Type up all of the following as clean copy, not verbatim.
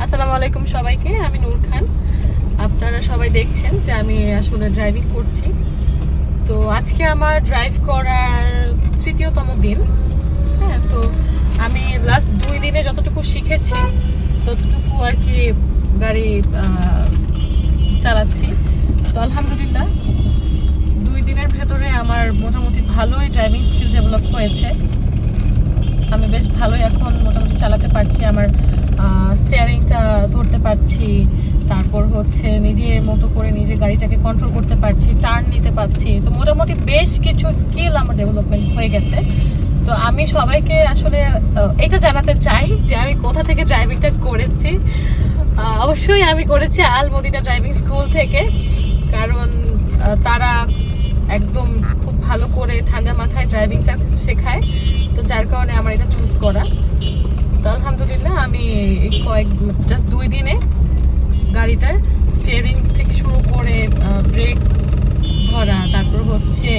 আসসালামু আলাইকুম সবাইকে। আমি নূর খান। আপনারা সবাই দেখছেন যে আমি আসলে ড্রাইভিং করছি। তো আজকে আমার ড্রাইভ করার তৃতীয়তম দিন। হ্যাঁ, তো আমি লাস্ট 2 দিনে যতটুকু শিখেছি ততটুকু আর কি গাড়ি চালাচ্ছি। তো আলহামদুলিল্লাহ 2 দিনের ভেতরে আমার মোটামুটি ভালোই ড্রাইভিং স্কিল ডেভেলপ হয়েছে। আমি বেশ ভালোই এখন মোটামুটি চালাতে পারছি। আমার স্টিয়ারিংটা ধরতে পারছি, তারপর হচ্ছে নিজের মতো করে নিজে গাড়িটাকে কন্ট্রোল করতে পারছি, টার্ন নিতে পারছি। তো মোটামুটি বেশ কিছু স্কিল আমার ডেভেলপমেন্ট হয়ে গেছে। তো আমি সবাইকে আসলে এটা জানাতে চাই যে আমি কোথা থেকে ড্রাইভিংটা করেছি। অবশ্যই আমি করেছি আল মদিনা ড্রাইভিং স্কুল থেকে, কারণ তারা একদম খুব ভালো করে ঠান্ডা মাথায় ড্রাইভিংটা শেখায়। তো যার কারণে আমার এটা চুজ করা। তো আলহামদুলিল্লাহ আমি জাস্ট 2 দিনে গাড়িটার স্টিয়ারিং থেকে শুরু করে ব্রেক ধরা, তারপর হচ্ছে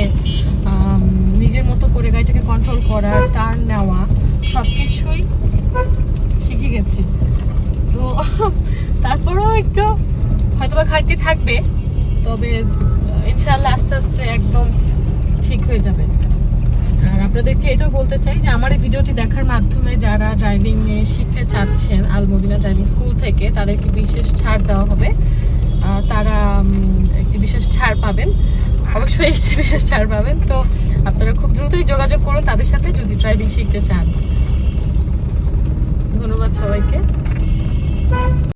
নিজের মতো করে গাড়িটাকে কন্ট্রোল করা, টার্ন নেওয়া, সব কিছুই শিখে গেছি। তো তারপরেও একটু হয়তোবা ঘাটতি থাকবে, তবে ইনশাআল্লাহ আস্তে আস্তে একদম ঠিক হয়ে যাবে। আর আপনাদেরকে এটাও বলতে চাই যে আমার এই ভিডিওটি দেখার মাধ্যমে যারা ড্রাইভিং শিখতে চাচ্ছেন আল মদিনা ড্রাইভিং স্কুল থেকে, তাদেরকে বিশেষ ছাড় দেওয়া হবে। তারা একটি বিশেষ ছাড় পাবেন, অবশ্যই একটি বিশেষ ছাড় পাবেন। তো আপনারা খুব দ্রুতই যোগাযোগ করুন তাদের সাথে যদি ড্রাইভিং শিখতে চান। ধন্যবাদ সবাইকে।